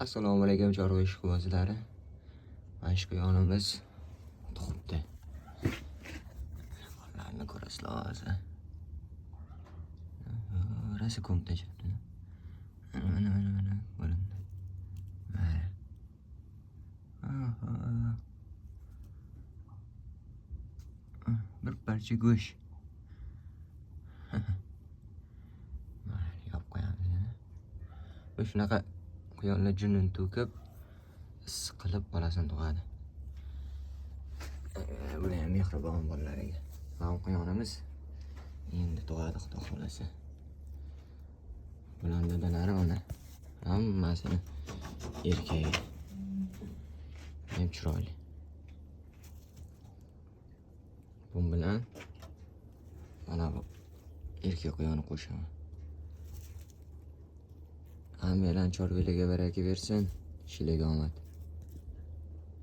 Assalomu alaykum chorva ishqibozlari. Mana shu yonimiz tug'ibdi. Ularni ko'rasizlar hozir. Rasa ko'mta chapdi. Mana ko'rindi. Bir parcha go'sht. Yop qo'yamiz. Bu shunaqa quyonlar junun to'kib issiq qilib bolasini tug'adi. Buni ham mehribon bolalariga. Mana quyonimiz endi tug'adi xudo xolasa. Bular dadalari ona. Hammasini erkagi. Ham chiroyli. Bu bilan mana bu erkak quyonni qo'shaman. Hammadan chorvalarga baraka bersin, ishilarga omad.